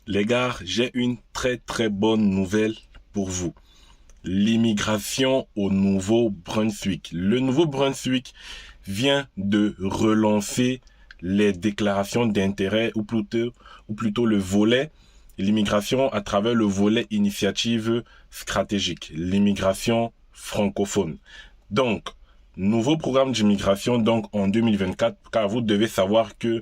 Les gars, j'ai une très bonne nouvelle pour vous. L'immigration au Nouveau-Brunswick. Le Nouveau-Brunswick vient de relancer les déclarations d'intérêt ou plutôt le volet l'immigration à travers le volet initiative stratégique, l'immigration francophone. Donc, nouveau programme d'immigration donc en 2024, car vous devez savoir que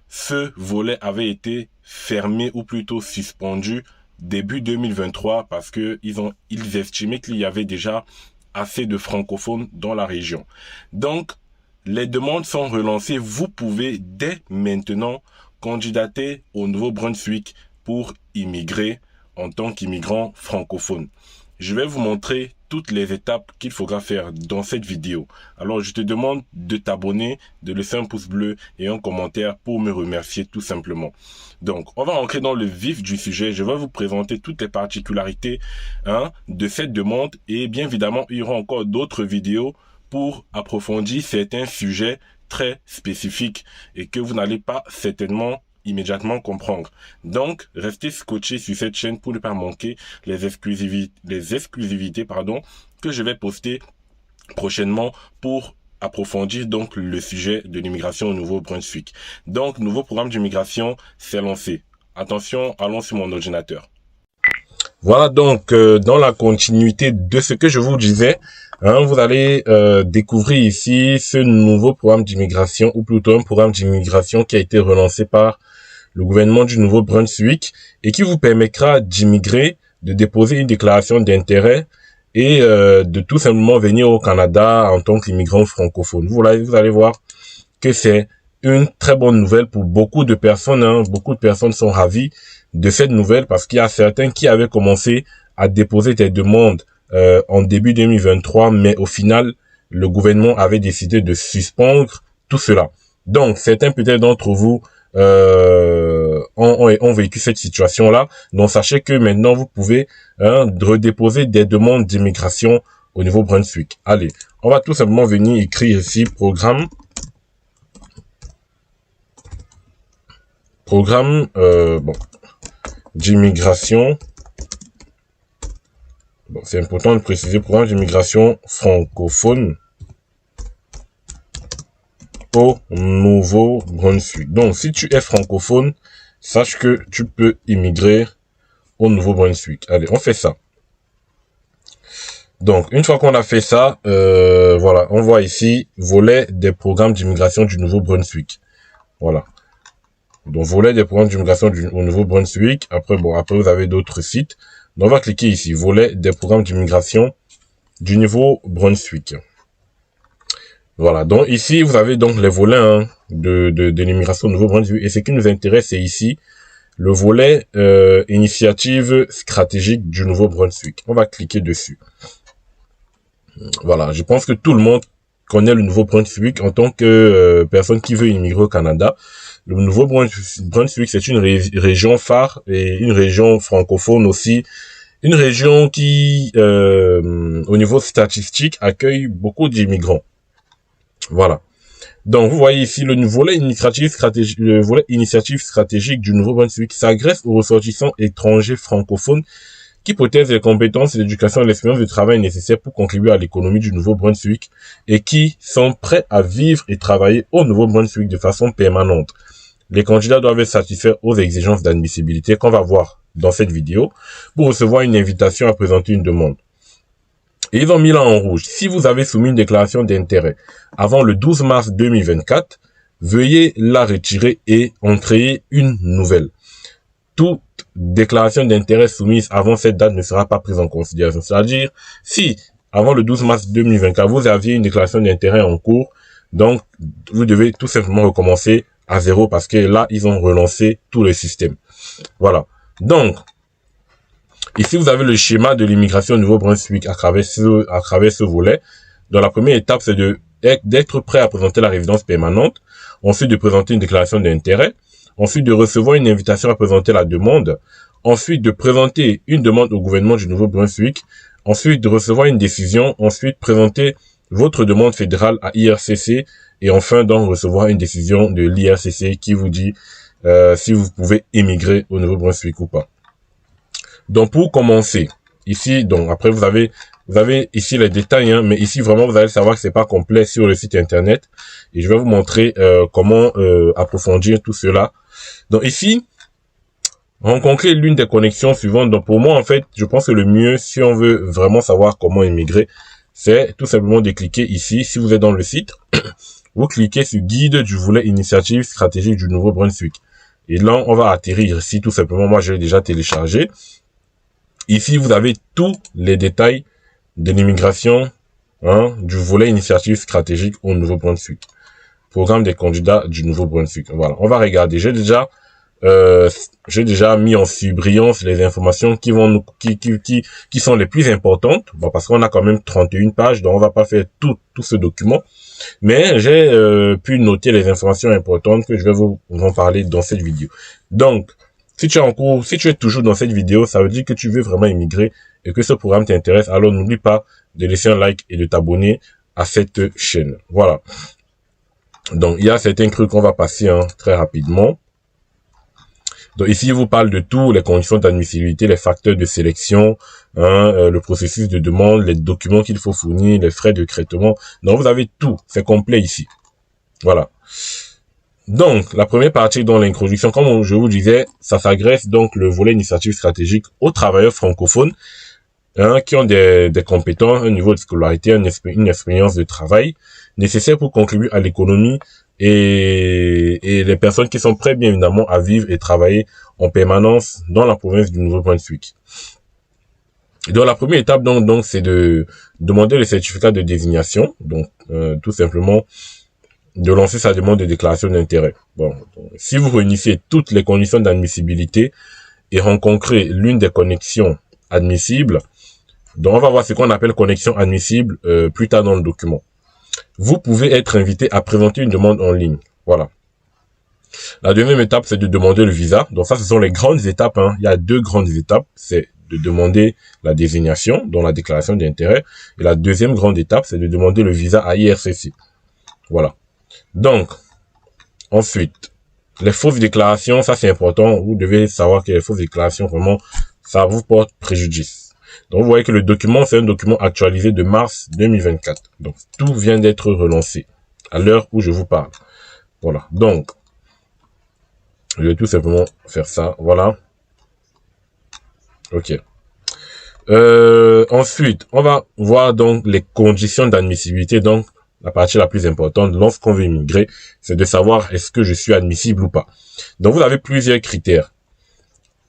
ce volet avait été fermé ou plutôt suspendu début 2023 parce que ils estimaient qu'il y avait déjà assez de francophones dans la région. Donc, les demandes sont relancées. Vous pouvez dès maintenant candidater au Nouveau-Brunswick pour immigrer en tant qu'immigrant francophone. Je vais vous montrer toutes les étapes qu'il faudra faire dans cette vidéo. Alors, je te demande de t'abonner, de laisser un pouce bleu et un commentaire pour me remercier tout simplement. Donc, on va entrer dans le vif du sujet. Je vais vous présenter toutes les particularités de cette demande et bien évidemment, il y aura encore d'autres vidéos pour approfondir certains sujets très spécifiques et que vous n'allez pas certainement immédiatement comprendre. Donc, restez scotché sur cette chaîne pour ne pas manquer les exclusivités que je vais poster prochainement pour approfondir donc le sujet de l'immigration au Nouveau-Brunswick. Donc, nouveau programme d'immigration s'est lancé. Attention, allons sur mon ordinateur. Voilà donc dans la continuité de ce que je vous disais, vous allez découvrir ici ce nouveau programme d'immigration ou plutôt un programme d'immigration qui a été relancé par le gouvernement du Nouveau-Brunswick et qui vous permettra d'immigrer, de déposer une déclaration d'intérêt et de tout simplement venir au Canada en tant qu'immigrant francophone. Vous allez voir que c'est une très bonne nouvelle pour beaucoup de personnes. Beaucoup de personnes sont ravies de cette nouvelle parce qu'il y a certains qui avaient commencé à déposer des demandes en début 2023, mais au final, le gouvernement avait décidé de suspendre tout cela. Donc, certains peut-être d'entre vous ont vécu cette situation-là. Donc, sachez que maintenant, vous pouvez redéposer des demandes d'immigration au Nouveau-Brunswick. Allez, on va tout simplement venir écrire ici programme d'immigration. Bon, c'est important de préciser programme d'immigration francophone au Nouveau-Brunswick. Donc, si tu es francophone, sache que tu peux immigrer au Nouveau-Brunswick. Allez, on fait ça. Donc, une fois qu'on a fait ça, voilà, on voit ici volet des programmes d'immigration du Nouveau-Brunswick. Voilà. Donc, volet des programmes d'immigration au Nouveau-Brunswick. Après, vous avez d'autres sites. Donc, on va cliquer ici, volet des programmes d'immigration du Nouveau-Brunswick. Voilà. Donc, ici, vous avez donc les volets de l'immigration au Nouveau-Brunswick. Et ce qui nous intéresse, c'est ici, le volet initiative stratégique du Nouveau-Brunswick. On va cliquer dessus. Voilà. Je pense que tout le monde connaît le Nouveau-Brunswick en tant que personne qui veut immigrer au Canada. Le Nouveau-Brunswick, c'est une région phare et une région francophone aussi. Une région qui, au niveau statistique, accueille beaucoup d'immigrants. Voilà. Donc, vous voyez ici le volet initiative stratégique du Nouveau-Brunswick s'adresse aux ressortissants étrangers francophones qui possèdent les compétences, l'éducation et l'expérience de travail nécessaires pour contribuer à l'économie du Nouveau-Brunswick et qui sont prêts à vivre et travailler au Nouveau-Brunswick de façon permanente. Les candidats doivent satisfaire aux exigences d'admissibilité qu'on va voir dans cette vidéo pour recevoir une invitation à présenter une demande. Et ils ont mis là en rouge. Si vous avez soumis une déclaration d'intérêt avant le 12 mars 2024, veuillez la retirer et en créer une nouvelle. Toute déclaration d'intérêt soumise avant cette date ne sera pas prise en considération. C'est-à-dire, si avant le 12 mars 2024, vous aviez une déclaration d'intérêt en cours, donc vous devez tout simplement recommencer à zéro parce que là, ils ont relancé tout le système. Voilà. Donc, ici, vous avez le schéma de l'immigration au Nouveau-Brunswick à travers ce volet. Donc, la première étape, c'est d'être prêt à présenter la résidence permanente. Ensuite, de présenter une déclaration d'intérêt. Ensuite, de recevoir une invitation à présenter la demande. Ensuite, de présenter une demande au gouvernement du Nouveau-Brunswick. Ensuite, de recevoir une décision. Ensuite, présenter votre demande fédérale à IRCC. Et enfin, donc, recevoir une décision de l'IRCC qui vous dit si vous pouvez émigrer au Nouveau-Brunswick ou pas. Donc pour commencer, ici, donc après vous avez ici les détails, hein, mais ici vraiment vous allez savoir que c'est pas complet sur le site internet et je vais vous montrer comment approfondir tout cela. Donc ici, rencontrer l'une des connexions suivantes. Donc pour moi en fait, je pense que le mieux si on veut vraiment savoir comment immigrer, c'est tout simplement de cliquer ici. Si vous êtes dans le site, vous cliquez sur guide du volet initiative stratégique du Nouveau-Brunswick. Et là, on va atterrir ici tout simplement. Moi, je l'ai déjà téléchargé. Ici, vous avez tous les détails de l'immigration, hein, du volet initiative stratégique au Nouveau-Brunswick. Programme des candidats du Nouveau-Brunswick. Voilà, on va regarder. J'ai déjà mis en surbrillance les informations qui sont les plus importantes. Bon, parce qu'on a quand même 31 pages, donc on va pas faire tout ce document. Mais j'ai pu noter les informations importantes que je vais vous en parler dans cette vidéo. Donc, si tu es toujours dans cette vidéo, ça veut dire que tu veux vraiment immigrer et que ce programme t'intéresse. Alors, n'oublie pas de laisser un like et de t'abonner à cette chaîne. Voilà. Donc, il y a certains trucs qu'on va passer très rapidement. Donc ici, il vous parle de tout, les conditions d'admissibilité, les facteurs de sélection, le processus de demande, les documents qu'il faut fournir, les frais de traitement. Donc vous avez tout, c'est complet ici. Voilà. Donc la première partie dans l'introduction, comme je vous disais, ça s'adresse donc le volet initiative stratégique aux travailleurs francophones qui ont des compétences, un niveau de scolarité, une expérience de travail nécessaire pour contribuer à l'économie et les personnes qui sont prêtes bien évidemment à vivre et travailler en permanence dans la province du Nouveau-Brunswick. Donc la première étape donc c'est de demander le certificat de désignation, donc tout simplement de lancer sa demande de déclaration d'intérêt. Bon, donc, si vous réunissez toutes les conditions d'admissibilité et rencontrez l'une des connexions admissibles, donc on va voir ce qu'on appelle connexion admissible plus tard dans le document. Vous pouvez être invité à présenter une demande en ligne. Voilà. La deuxième étape, c'est de demander le visa. Donc ça, ce sont les grandes étapes. Il y a deux grandes étapes. C'est de demander la désignation, dont la déclaration d'intérêt. Et la deuxième grande étape, c'est de demander le visa à IRCC. Voilà. Donc, ensuite, les fausses déclarations, ça c'est important. Vous devez savoir que les fausses déclarations, vraiment, ça vous porte préjudice. Donc, vous voyez que le document, c'est un document actualisé de mars 2024. Donc, tout vient d'être relancé à l'heure où je vous parle. Voilà. Donc, je vais tout simplement faire ça. Voilà. OK. Ensuite, on va voir donc les conditions d'admissibilité. Donc, la partie la plus importante lorsqu'on veut immigrer, c'est de savoir est-ce que je suis admissible ou pas. Donc, vous avez plusieurs critères.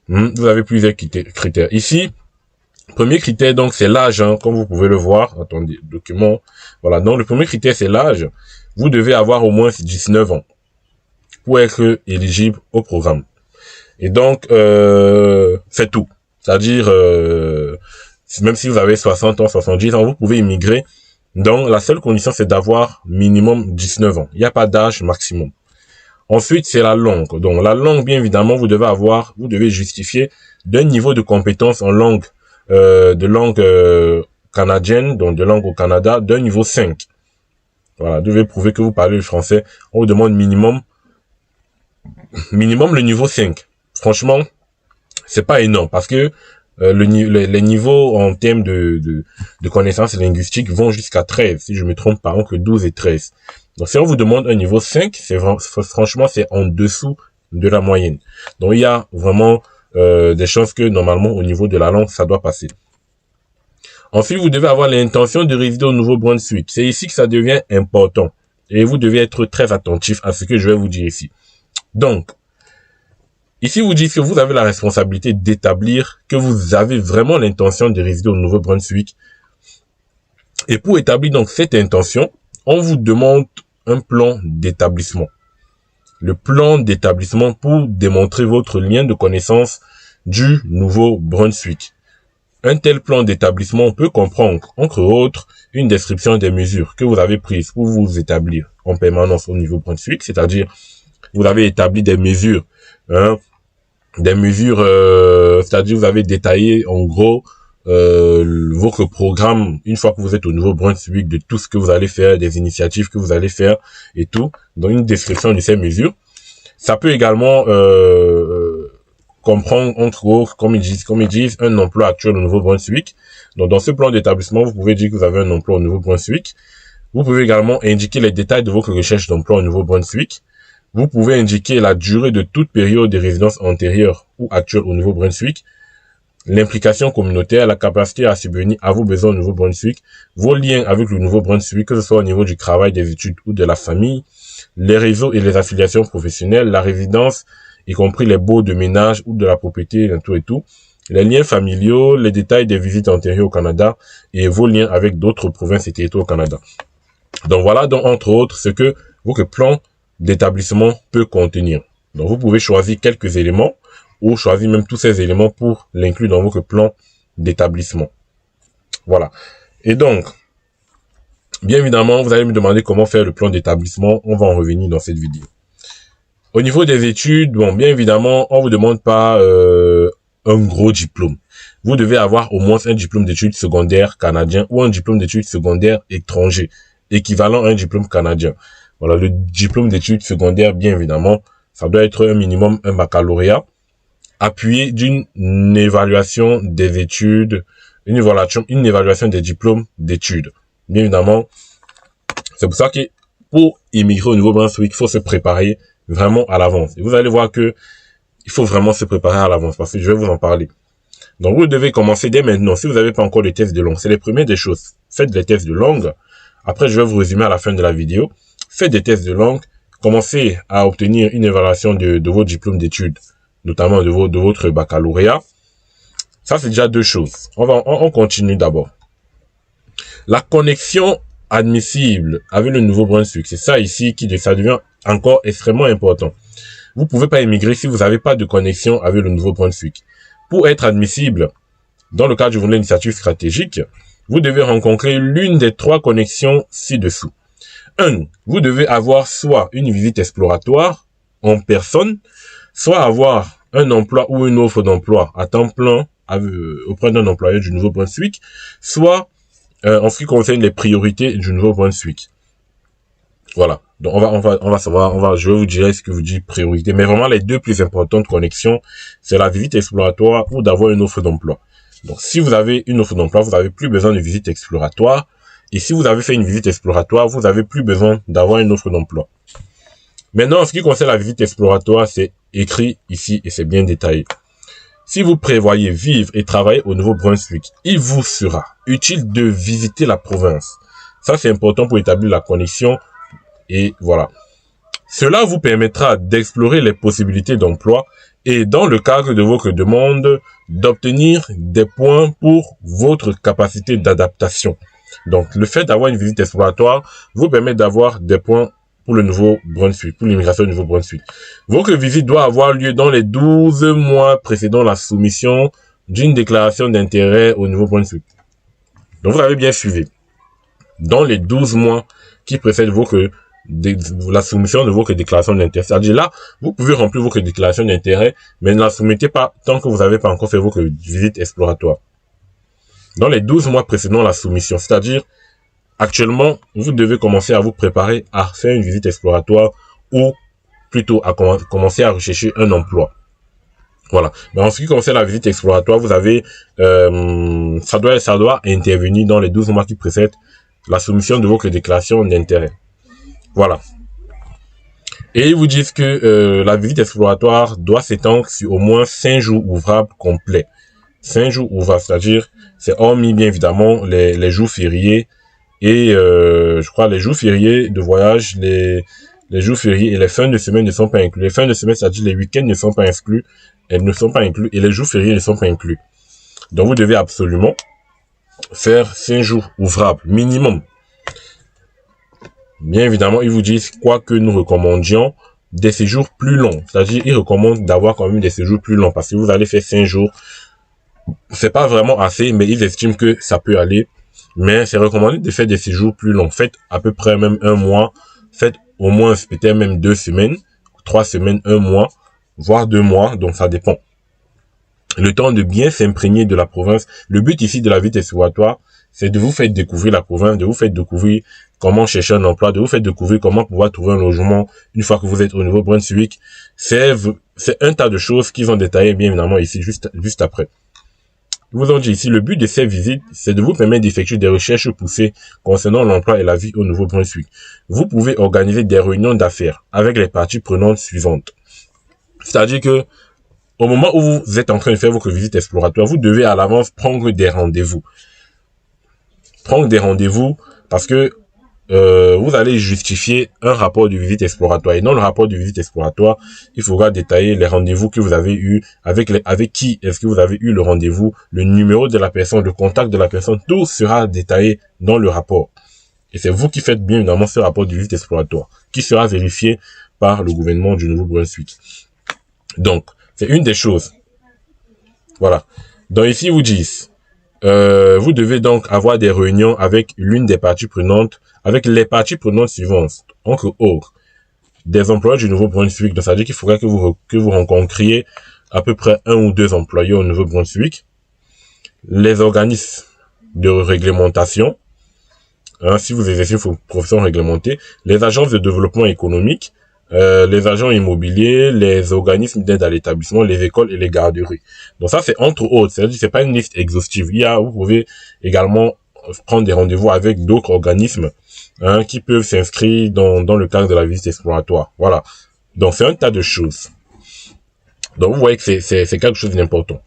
Vous avez plusieurs critères. Ici, premier critère, donc, c'est l'âge, comme vous pouvez le voir. Attendez, document. Voilà. Donc, le premier critère, c'est l'âge. Vous devez avoir au moins 19 ans pour être éligible au programme. Et donc, c'est tout. C'est-à-dire, même si vous avez 60 ans, 70 ans, vous pouvez immigrer. Donc, la seule condition, c'est d'avoir minimum 19 ans. Il n'y a pas d'âge maximum. Ensuite, c'est la langue. Donc, la langue, bien évidemment, vous devez justifier d'un niveau de compétence en langue, canadienne, donc de langue au Canada, d'un niveau 5. Voilà, vous devez prouver que vous parlez le français. On vous demande minimum le niveau 5. Franchement, c'est pas énorme parce que les niveaux en termes de connaissances linguistiques vont jusqu'à 13, si je me trompe pas, entre 12 et 13. Donc si on vous demande un niveau 5, franchement c'est en dessous de la moyenne. Donc il y a vraiment des chances que normalement au niveau de la langue ça doit passer. Ensuite, vous devez avoir l'intention de résider au Nouveau-Brunswick. C'est ici que ça devient important. Et vous devez être très attentif à ce que je vais vous dire ici. Donc, ici, vous dites que vous avez la responsabilité d'établir que vous avez vraiment l'intention de résider au Nouveau-Brunswick. Et pour établir donc cette intention, on vous demande un plan d'établissement. Le plan d'établissement pour démontrer votre lien de connaissance du Nouveau-Brunswick. Un tel plan d'établissement peut comprendre, entre autres, une description des mesures que vous avez prises pour vous établir en permanence au Nouveau-Brunswick, c'est-à-dire vous avez établi des mesures, c'est-à-dire vous avez détaillé en gros votre programme une fois que vous êtes au Nouveau-Brunswick, de tout ce que vous allez faire, des initiatives que vous allez faire et tout, dans une description de ces mesures. Ça peut également comprendre, entre autres, comme ils disent, un emploi actuel au Nouveau-Brunswick. Donc, dans ce plan d'établissement, vous pouvez dire que vous avez un emploi au Nouveau-Brunswick. Vous pouvez également indiquer les détails de votre recherche d'emploi au Nouveau-Brunswick. Vous pouvez indiquer la durée de toute période de résidence antérieure ou actuelle au Nouveau-Brunswick, l'implication communautaire, la capacité à subvenir à vos besoins au Nouveau-Brunswick, vos liens avec le Nouveau-Brunswick, que ce soit au niveau du travail, des études ou de la famille, les réseaux et les affiliations professionnelles, la résidence, y compris les baux de ménage ou de la propriété, tout et tout, les liens familiaux, les détails des visites antérieures au Canada et vos liens avec d'autres provinces et territoires au Canada. Donc voilà, donc entre autres, ce que votre plan d'établissement peut contenir. Donc vous pouvez choisir quelques éléments ou choisir même tous ces éléments pour l'inclure dans votre plan d'établissement. Voilà. Et donc, bien évidemment, vous allez me demander comment faire le plan d'établissement. On va en revenir dans cette vidéo. Au niveau des études, bon, bien évidemment, on vous demande pas un gros diplôme. Vous devez avoir au moins un diplôme d'études secondaires canadien ou un diplôme d'études secondaires étranger, équivalent à un diplôme canadien. Voilà, le diplôme d'études secondaires, bien évidemment, ça doit être un minimum un baccalauréat, appuyé d'une évaluation des études, une évaluation des diplômes d'études. Bien évidemment, c'est pour ça que pour immigrer au Nouveau-Brunswick, il faut se préparer vraiment à l'avance. Et vous allez voir que il faut vraiment se préparer à l'avance parce que je vais vous en parler. Donc, vous devez commencer dès maintenant. Si vous n'avez pas encore les tests de langue, c'est les premières des choses. Faites les tests de langue. Après, je vais vous résumer à la fin de la vidéo. Faites des tests de langue. Commencez à obtenir une évaluation de vos diplômes d'études, notamment de votre baccalauréat. Ça, c'est déjà deux choses. On continue d'abord. La connexion admissible avec le Nouveau-Brunswick, c'est ça ici ça devient encore extrêmement important. Vous pouvez pas immigrer si vous n'avez pas de connexion avec le Nouveau-Brunswick. Pour être admissible dans le cadre d'une initiative stratégique, vous devez rencontrer l'une des trois connexions ci-dessous. 1. Vous devez avoir soit une visite exploratoire en personne, soit avoir un emploi ou une offre d'emploi à temps plein auprès d'un employeur du Nouveau-Brunswick, soit en ce qui concerne les priorités du Nouveau-Brunswick. Voilà. Donc je vais vous dire ce que vous dites priorité. Mais vraiment, les deux plus importantes connexions, c'est la visite exploratoire ou d'avoir une offre d'emploi. Donc, si vous avez une offre d'emploi, vous n'avez plus besoin de visite exploratoire. Et si vous avez fait une visite exploratoire, vous n'avez plus besoin d'avoir une offre d'emploi. Maintenant, en ce qui concerne la visite exploratoire, c'est écrit ici et c'est bien détaillé. Si vous prévoyez vivre et travailler au Nouveau-Brunswick, il vous sera utile de visiter la province. Ça, c'est important pour établir la connexion. Et voilà. Cela vous permettra d'explorer les possibilités d'emploi et dans le cadre de votre demande, d'obtenir des points pour votre capacité d'adaptation. Donc, le fait d'avoir une visite exploratoire vous permet d'avoir des points pour le Nouveau-Brunswick, pour l'immigration au Nouveau-Brunswick. Votre visite doit avoir lieu dans les 12 mois précédant la soumission d'une déclaration d'intérêt au Nouveau-Brunswick. Donc, vous avez bien suivi. Dans les 12 mois qui précèdent la soumission de votre déclaration d'intérêt. C'est-à-dire là, vous pouvez remplir votre déclaration d'intérêt, mais ne la soumettez pas tant que vous n'avez pas encore fait votre visite exploratoire. Dans les 12 mois précédant la soumission, c'est-à-dire, actuellement, vous devez commencer à vous préparer à faire une visite exploratoire ou plutôt à commencer à rechercher un emploi. Voilà. Mais en ce qui concerne la visite exploratoire, vous avez, ça doit intervenir dans les 12 mois qui précèdent la soumission de votre déclaration d'intérêt. Voilà. Et ils vous disent que la visite exploratoire doit s'étendre sur au moins 5 jours ouvrables complets. 5 jours ouvrables, c'est-à-dire, c'est hormis bien évidemment les jours fériés et je crois les jours fériés de voyage, les jours fériés et les fins de semaine ne sont pas inclus. Les fins de semaine, c'est-à-dire les week-ends ne sont pas inclus, elles ne sont pas inclus et les jours fériés ne sont pas inclus. Donc vous devez absolument faire 5 jours ouvrables minimum. Bien évidemment, ils vous disent quoi que nous recommandions des séjours plus longs. C'est-à-dire, ils recommandent d'avoir quand même des séjours plus longs parce que vous allez faire 5 jours. C'est pas vraiment assez, mais ils estiment que ça peut aller. Mais c'est recommandé de faire des séjours plus longs. Faites à peu près même 1 mois. Faites au moins peut-être même 2 semaines, 3 semaines, 1 mois, voire 2 mois. Donc ça dépend. Le temps de bien s'imprégner de la province. Le but ici de la visite exploratoire, c'est de vous faire découvrir la province, de vous faire découvrir comment chercher un emploi, de vous faire découvrir comment pouvoir trouver un logement une fois que vous êtes au Nouveau-Brunswick. C'est un tas de choses qu'ils ont détaillées bien évidemment ici, juste après. Ils vous ont dit ici, le but de ces visites, c'est de vous permettre d'effectuer des recherches poussées concernant l'emploi et la vie au Nouveau-Brunswick. Vous pouvez organiser des réunions d'affaires avec les parties prenantes suivantes. C'est-à-dire que, au moment où vous êtes en train de faire votre visite exploratoire, vous devez à l'avance prendre des rendez-vous. Prendre des rendez-vous parce que vous allez justifier un rapport de visite exploratoire. Et dans le rapport de visite exploratoire, il faudra détailler les rendez-vous que vous avez eus, avec qui est-ce que vous avez eu le rendez-vous, le numéro de la personne, le contact de la personne, tout sera détaillé dans le rapport. Et c'est vous qui faites bien évidemment ce rapport de visite exploratoire, qui sera vérifié par le gouvernement du Nouveau-Brunswick. Donc, c'est une des choses. Voilà. Donc ici, ils vous disent, vous devez donc avoir des réunions avec l'une des parties prenantes, avec les parties prenantes suivantes, entre autres, des employeurs du Nouveau-Brunswick. Donc, ça veut dire qu'il faudrait que vous rencontriez à peu près 1 ou 2 employés au Nouveau-Brunswick, les organismes de réglementation, si vous exercez une profession réglementée, les agences de développement économique, les agents immobiliers, les organismes d'aide à l'établissement, les écoles et les garderies. Donc ça, c'est entre autres. C'est-à-dire que c'est pas une liste exhaustive. Vous pouvez également prendre des rendez-vous avec d'autres organismes qui peuvent s'inscrire dans le cadre de la visite exploratoire. Voilà. Donc c'est un tas de choses. Donc vous voyez que c'est quelque chose d'important.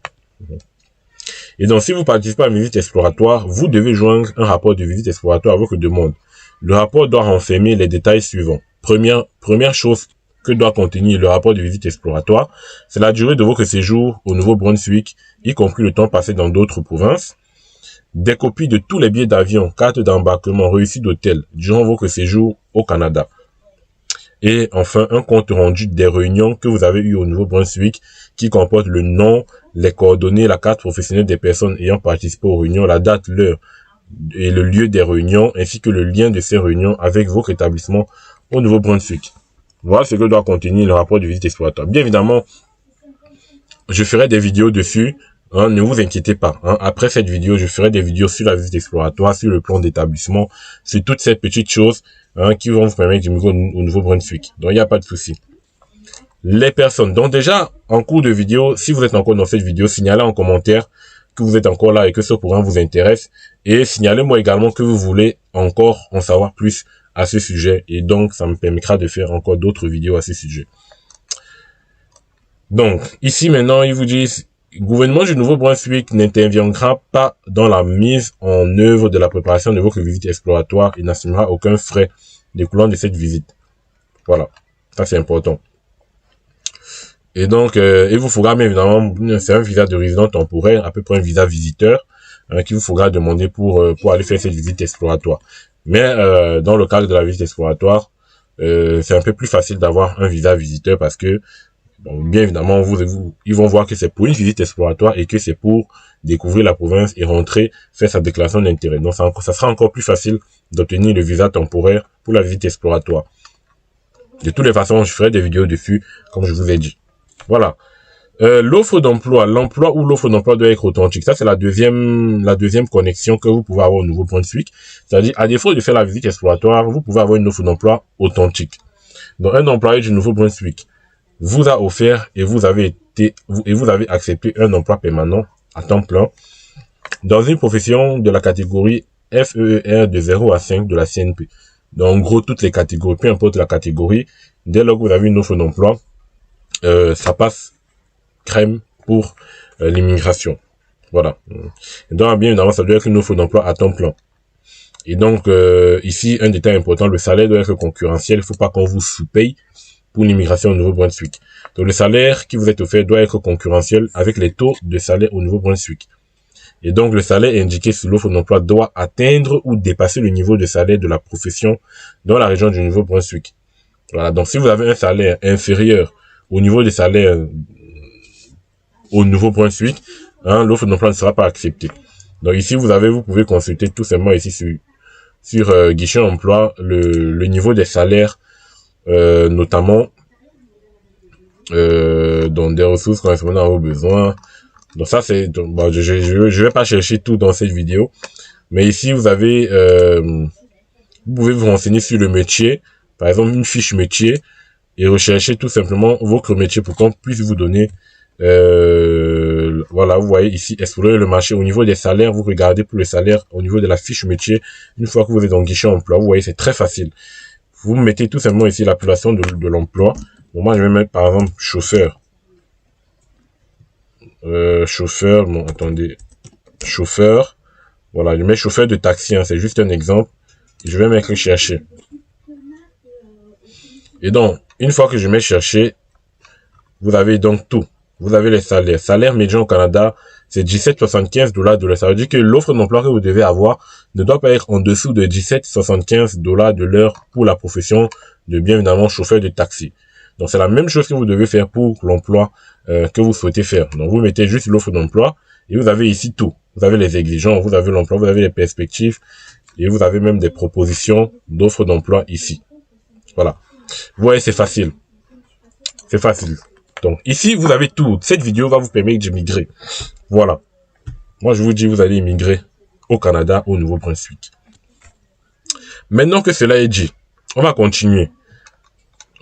Et donc si vous participez à une visite exploratoire, vous devez joindre un rapport de visite exploratoire à votre demande. Le rapport doit renfermer les détails suivants. Première chose que doit contenir le rapport de visite exploratoire, c'est la durée de votre séjour au Nouveau-Brunswick, y compris le temps passé dans d'autres provinces, des copies de tous les billets d'avion, cartes d'embarquement, reçus d'hôtel durant votre séjour au Canada. Et enfin, un compte rendu des réunions que vous avez eues au Nouveau-Brunswick qui comporte le nom, les coordonnées, la carte professionnelle des personnes ayant participé aux réunions, la date, l'heure et le lieu des réunions, ainsi que le lien de ces réunions avec votre établissement au Nouveau-Brunswick. Voilà ce que doit contenir le rapport de visite exploratoire. Bien évidemment, je ferai des vidéos dessus. Ne vous inquiétez pas. Après cette vidéo, je ferai des vidéos sur la visite exploratoire, sur le plan d'établissement, sur toutes ces petites choses qui vont vous permettre d'immigrer au Nouveau-Brunswick. Donc, il n'y a pas de souci. Les personnes. Donc, déjà, en cours de vidéo, si vous êtes encore dans cette vidéo, signalez en commentaire que vous êtes encore là et que ce programme vous intéresse. Et signalez-moi également que vous voulez encore en savoir plus à ce sujet. Et donc, ça me permettra de faire encore d'autres vidéos à ce sujet. Donc, ici maintenant, ils vous disent, le gouvernement du Nouveau-Brunswick n'interviendra pas dans la mise en œuvre de la préparation de votre visite exploratoire et n'assumera aucun frais découlant de cette visite. Voilà. Ça, c'est important. Et donc, il vous faudra bien évidemment faire un visa de résident temporaire, à peu près un visa visiteur, qu'il vous faudra demander pour aller faire cette visite exploratoire. Mais dans le cadre de la visite exploratoire, c'est un peu plus facile d'avoir un visa visiteur parce que, bon, bien évidemment, ils vont voir que c'est pour une visite exploratoire et que c'est pour découvrir la province et rentrer, faire sa déclaration d'intérêt. Donc, ça sera encore plus facile d'obtenir le visa temporaire pour la visite exploratoire. De toutes les façons, je ferai des vidéos dessus, comme je vous ai dit. Voilà. L'offre d'emploi, l'emploi ou l'offre d'emploi doit être authentique. Ça, c'est la deuxième connexion que vous pouvez avoir au Nouveau-Brunswick. C'est-à-dire, à défaut de faire la visite exploratoire, vous pouvez avoir une offre d'emploi authentique. Donc, un employé du Nouveau-Brunswick vous a offert et vous avez accepté un emploi permanent à temps plein dans une profession de la catégorie FEER de 0 à 5 de la CNP. Donc, en gros, toutes les catégories, peu importe la catégorie, dès lors que vous avez une offre d'emploi, ça passe crème pour l'immigration. Voilà. Et donc, bien évidemment, ça doit être une offre d'emploi à temps plein. Et donc, ici, un détail important, le salaire doit être concurrentiel. Il ne faut pas qu'on vous sous-paye pour l'immigration au Nouveau-Brunswick. Donc, le salaire qui vous est offert doit être concurrentiel avec les taux de salaire au Nouveau-Brunswick. Et donc, le salaire indiqué sur l'offre d'emploi doit atteindre ou dépasser le niveau de salaire de la profession dans la région du Nouveau-Brunswick. Voilà. Donc, si vous avez un salaire inférieur au niveau des salaires au Nouveau-Brunswick, l'offre d'emploi ne sera pas acceptée. Donc ici, vous pouvez consulter tout simplement ici sur Guichet Emploi le niveau des salaires, notamment dans des ressources correspondant à vos besoins. Donc ça, c'est bon, je vais pas chercher tout dans cette vidéo, mais ici vous avez Vous pouvez vous renseigner sur le métier, par exemple une fiche métier, et rechercher tout simplement votre métier pour qu'on puisse vous donner, voilà, vous voyez ici, explorer le marché au niveau des salaires, vous regardez pour le salaire au niveau de la fiche métier, une fois que vous êtes en guichet emploi, vous voyez, c'est très facile. Vous mettez tout simplement ici l'appellation de l'emploi. Bon, moi, je vais mettre par exemple chauffeur. Chauffeur, bon, attendez, chauffeur, voilà, je mets chauffeur de taxi, hein, c'est juste un exemple. Je vais mettre chercher. Et donc, une fois que je mets chercher, vous avez donc tout. Vous avez les salaires. Salaire médian au Canada, c'est 17,75 $ de l'heure. Ça veut dire que l'offre d'emploi que vous devez avoir ne doit pas être en dessous de 17,75 $ de l'heure pour la profession de, bien évidemment, chauffeur de taxi. Donc, c'est la même chose que vous devez faire pour l'emploi que vous souhaitez faire. Donc, vous mettez juste l'offre d'emploi et vous avez ici tout. Vous avez les exigences, vous avez l'emploi, vous avez les perspectives et vous avez même des propositions d'offres d'emploi ici. Voilà. Vous voyez, c'est facile. C'est facile. Donc, ici, vous avez tout. Cette vidéo va vous permettre d'immigrer. Voilà. Moi, je vous dis, vous allez immigrer au Canada, au Nouveau-Brunswick. Maintenant que cela est dit, on va continuer.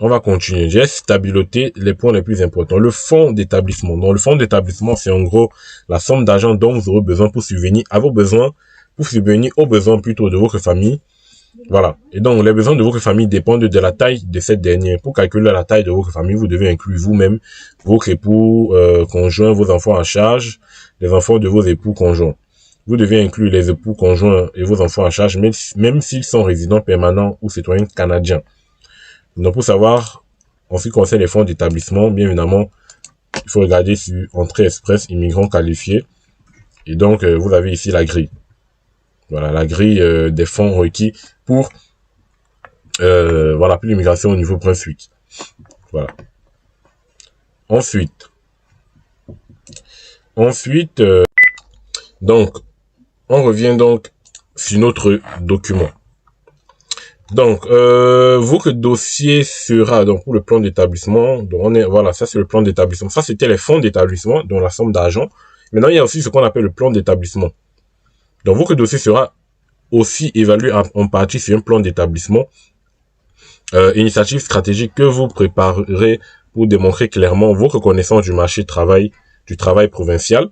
On va continuer. J'ai stabiloté les points les plus importants. Le fonds d'établissement. Donc, le fonds d'établissement, c'est en gros la somme d'argent dont vous aurez besoin pour subvenir à vos besoins, pour subvenir aux besoins plutôt de votre famille. Voilà. Et donc, les besoins de votre famille dépendent de la taille de cette dernière. Pour calculer la taille de votre famille, vous devez inclure vous-même, votre époux conjoint, vos enfants à charge, les enfants de vos époux conjoints. Vous devez inclure les époux conjoints et vos enfants à charge, même s'ils sont résidents permanents ou citoyens canadiens. Donc, pour savoir, en ce qui concerne les fonds d'établissement, bien évidemment, il faut regarder sur Entrée Express, immigrants qualifiés. Et donc, vous avez ici la grille. Voilà, la grille des fonds requis pour voilà, pour l'immigration au Nouveau-Brunswick. Voilà. Ensuite, donc, on revient donc sur notre document. Donc, votre dossier sera donc pour le plan d'établissement. Donc, voilà, ça c'est le plan d'établissement. Ça c'était les fonds d'établissement, dont la somme d'argent. Maintenant, il y a aussi ce qu'on appelle le plan d'établissement. Donc, votre dossier sera aussi évalué en partie sur un plan d'établissement, initiative stratégique que vous préparerez pour démontrer clairement vos connaissances du marché du travail provincial,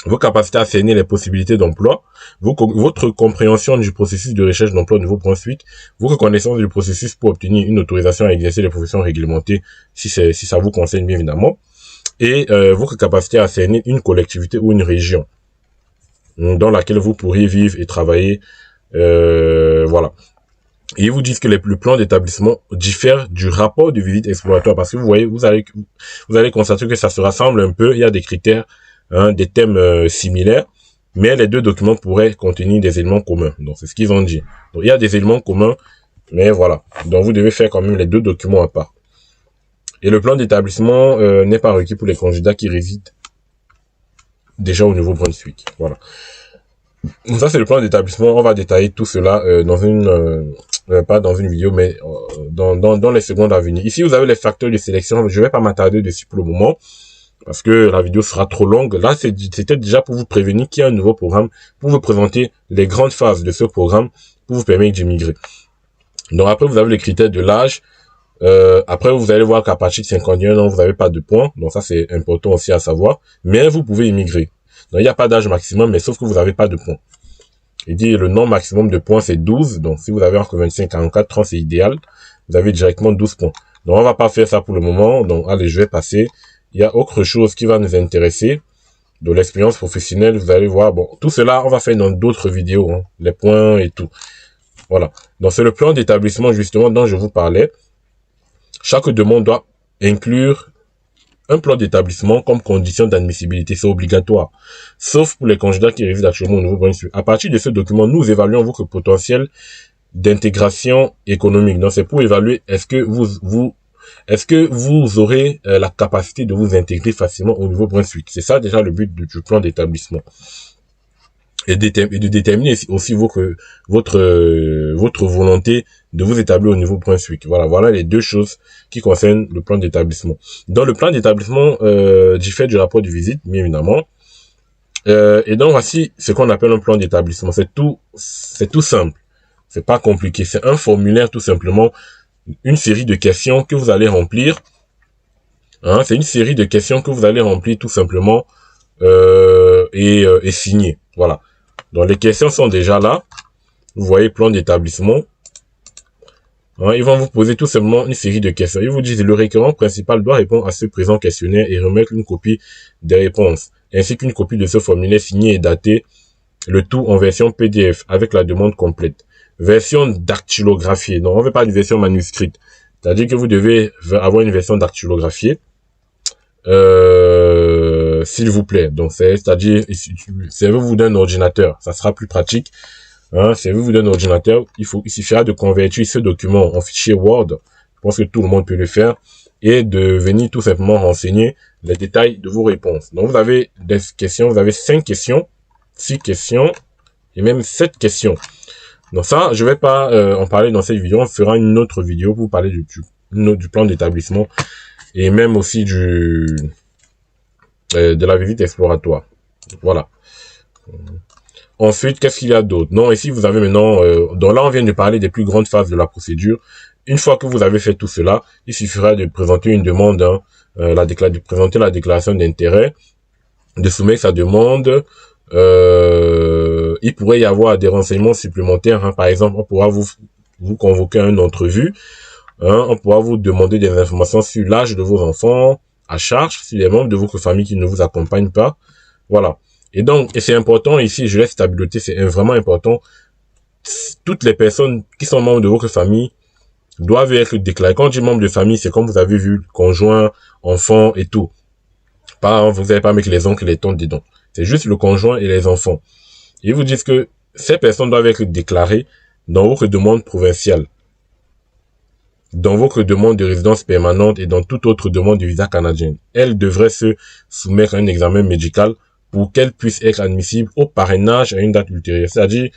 vos capacités à cerner les possibilités d'emploi, votre compréhension du processus de recherche d'emploi au Nouveau-Brunswick, vos connaissances du processus pour obtenir une autorisation à exercer les professions réglementées, si ça vous concerne bien évidemment, et votre capacité à cerner une collectivité ou une région dans laquelle vous pourriez vivre et travailler, voilà. Et ils vous disent que le plan d'établissement diffère du rapport de visite exploratoire, parce que vous voyez, vous allez constater que ça se rassemble un peu. Il y a des critères, des thèmes similaires, mais les deux documents pourraient contenir des éléments communs. Donc c'est ce qu'ils ont dit. Donc il y a des éléments communs, mais voilà. Donc vous devez faire quand même les deux documents à part. Et le plan d'établissement n'est pas requis pour les candidats qui résident déjà au Nouveau-Brunswick. Voilà. Donc ça c'est le plan d'établissement. On va détailler tout cela dans une pas dans une vidéo, mais dans les secondes à venir. Ici vous avez les facteurs de sélection. Je vais pas m'attarder dessus pour le moment parce que la vidéo sera trop longue. Là c'était déjà pour vous prévenir qu'il y a un nouveau programme, pour vous présenter les grandes phases de ce programme pour vous permettre d'immigrer. Donc après vous avez les critères de l'âge. Après vous allez voir qu'à partir de 51 ans vous n'avez pas de points. Donc ça c'est important aussi à savoir. Mais vous pouvez immigrer. Donc, il n'y a pas d'âge maximum, mais sauf que vous n'avez pas de points. Il dit le nombre maximum de points, c'est 12. Donc, si vous avez entre 25 et 44, 30, c'est idéal. Vous avez directement 12 points. Donc, on va pas faire ça pour le moment. Donc, allez, je vais passer. Il y a autre chose qui va nous intéresser. De l'expérience professionnelle, vous allez voir. Bon, tout cela, on va faire dans d'autres vidéos. Hein, les points et tout. Voilà. Donc, c'est le plan d'établissement, justement, dont je vous parlais. Chaque demande doit inclure un plan d'établissement comme condition d'admissibilité, c'est obligatoire. Sauf pour les candidats qui résident actuellement au Nouveau-Brunswick. À partir de ce document, nous évaluons votre potentiel d'intégration économique. Donc, c'est pour évaluer est-ce que vous aurez la capacité de vous intégrer facilement au Nouveau-Brunswick. C'est ça déjà le but du plan d'établissement. Et de déterminer aussi votre volonté de vous établir au Nouveau-Brunswick. Voilà les deux choses qui concernent le plan d'établissement. Dans le plan d'établissement, diffère du rapport de visite, bien évidemment. Et donc voici ce qu'on appelle un plan d'établissement. C'est tout simple. C'est pas compliqué. C'est un formulaire tout simplement, une série de questions que vous allez remplir. Hein, c'est une série de questions que vous allez remplir tout simplement et signer. Voilà. Donc les questions sont déjà là. Vous voyez plan d'établissement. Hein, ils vont vous poser tout simplement une série de questions. Ils vous disent le requérant principal doit répondre à ce présent questionnaire et remettre une copie des réponses, ainsi qu'une copie de ce formulaire signé et daté, le tout en version PDF avec la demande complète. Version dactylographiée. Non, on ne veut pas une version manuscrite. C'est-à-dire que vous devez avoir une version dactylographiée. S'il vous plaît. Donc, c'est-à-dire, servez-vous d'un ordinateur. Ça sera plus pratique. Hein, servez-vous d'un ordinateur. Il suffira de convertir ce document en fichier Word. Je pense que tout le monde peut le faire. Et de venir tout simplement renseigner les détails de vos réponses. Donc, vous avez des questions. Vous avez 5 questions, 6 questions et même 7 questions. Donc ça, je vais pas en parler dans cette vidéo. On fera une autre vidéo pour parler du plan d'établissement et même aussi de la visite exploratoire. Voilà. Ensuite, qu'est-ce qu'il y a d'autre? Non, ici, vous avez maintenant... donc là, on vient de parler des plus grandes phases de la procédure. Une fois que vous avez fait tout cela, il suffira de présenter une demande, hein, de présenter la déclaration d'intérêt, de soumettre sa demande. Il pourrait y avoir des renseignements supplémentaires. Hein. Par exemple, on pourra vous convoquer à une entrevue. Hein. On pourra vous demander des informations sur l'âge de vos enfants à charge, sur les membres de votre famille qui ne vous accompagnent pas. Voilà. Et donc, et c'est important ici, je laisse stabilité, c'est vraiment important. Toutes les personnes qui sont membres de votre famille doivent être déclarées. Quand je dis membre de famille, c'est comme vous avez vu, conjoint, enfant et tout. Pas, vous n'allez pas mettre les oncles et les tantes dedans. C'est juste le conjoint et les enfants. Ils vous disent que ces personnes doivent être déclarées dans votre demande provinciale, dans votre demande de résidence permanente et dans toute autre demande de visa canadien. Elles devraient se soumettre à un examen médical pour qu'elles puissent être admissibles au parrainage à une date ultérieure. C'est-à-dire,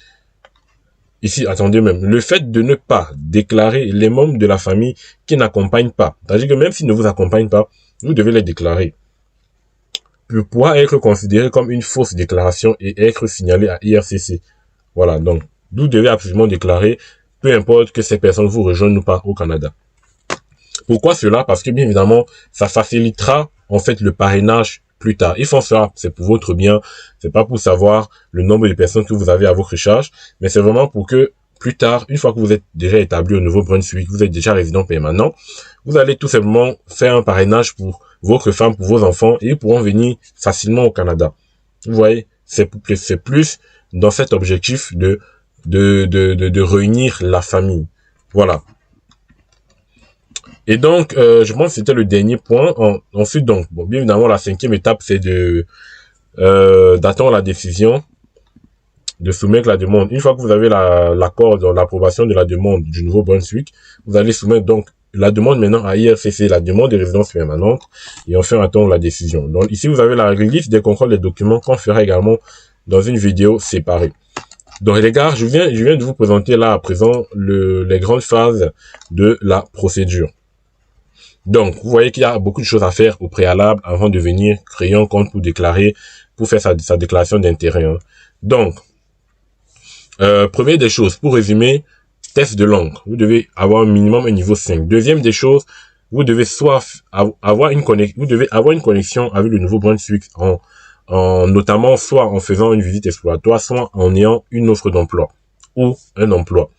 ici, attendez même, le fait de ne pas déclarer les membres de la famille qui n'accompagnent pas, c'est-à-dire que même s'ils ne vous accompagnent pas, vous devez les déclarer, peut pouvoir être considéré comme une fausse déclaration et être signalé à IRCC. Voilà, donc, vous devez absolument déclarer, peu importe que ces personnes vous rejoignent ou pas au Canada. Pourquoi cela? Parce que, bien évidemment, ça facilitera, en fait, le parrainage plus tard. Ils font ça, c'est pour votre bien, c'est pas pour savoir le nombre de personnes que vous avez à votre charge, mais c'est vraiment pour que, plus tard, une fois que vous êtes déjà établi au Nouveau-Brunswick, vous êtes déjà résident permanent, vous allez tout simplement faire un parrainage pour votre femme, pour vos enfants, et ils pourront venir facilement au Canada. Vous voyez, c'est plus dans cet objectif de réunir la famille. Voilà. Et donc, je pense que c'était le dernier point. Ensuite, donc, bon, bien évidemment, la 5e étape, c'est d'attendre la décision, de soumettre la demande. Une fois que vous avez l'accord, l'approbation de la demande du Nouveau-Brunswick, vous allez soumettre donc la demande maintenant à IRCC, la demande de résidence permanente, et enfin attendre la décision. Donc ici, vous avez la liste des contrôles des documents qu'on fera également dans une vidéo séparée. Donc les gars, je viens de vous présenter là à présent les grandes phases de la procédure. Donc, vous voyez qu'il y a beaucoup de choses à faire au préalable avant de venir créer un compte pour déclarer, pour faire sa déclaration d'intérêt. Hein. Donc, première des choses, pour résumer, test de langue. Vous devez avoir un minimum un niveau 5. Deuxième des choses, vous devez avoir une connexion avec le Nouveau-Brunswick notamment soit en faisant une visite exploratoire, soit en ayant une offre d'emploi ou un emploi.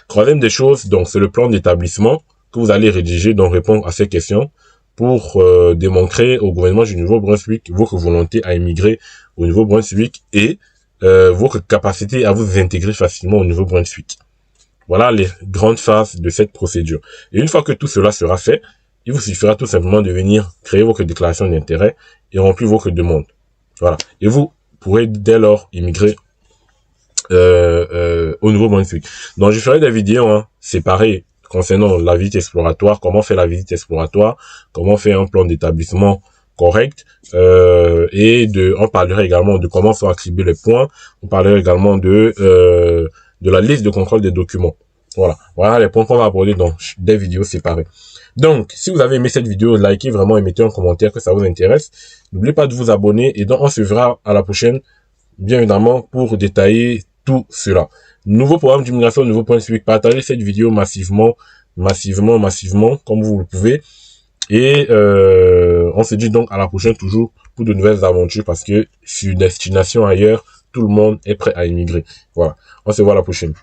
Troisième des choses, donc, c'est le plan d'établissement que vous allez rédiger, donc répondre à ces questions pour démontrer au gouvernement du Nouveau-Brunswick votre volonté à émigrer au Nouveau-Brunswick et votre capacité à vous intégrer facilement au Nouveau-Brunswick. Voilà les grandes phases de cette procédure. Et une fois que tout cela sera fait, il vous suffira tout simplement de venir créer votre déclaration d'intérêt et remplir votre demande. Voilà. Et vous pourrez dès lors immigrer au Nouveau-Brunswick. Donc je ferai des vidéos séparées concernant la visite exploratoire, comment faire la visite exploratoire, comment faire un plan d'établissement correct, on parlera également de comment sont attribués les points, on parlera également de la liste de contrôle des documents. Voilà les points qu'on va aborder dans des vidéos séparées. Donc, si vous avez aimé cette vidéo, likez vraiment et mettez un commentaire que ça vous intéresse. N'oubliez pas de vous abonner et donc on se verra à la prochaine, bien évidemment, pour détailler tout cela. Nouveau programme d'immigration, nouveau point suivi. Partagez cette vidéo massivement, comme vous le pouvez. Et on se dit donc à la prochaine toujours pour de nouvelles aventures parce que sur une destination ailleurs, tout le monde est prêt à immigrer. Voilà, on se voit à la prochaine.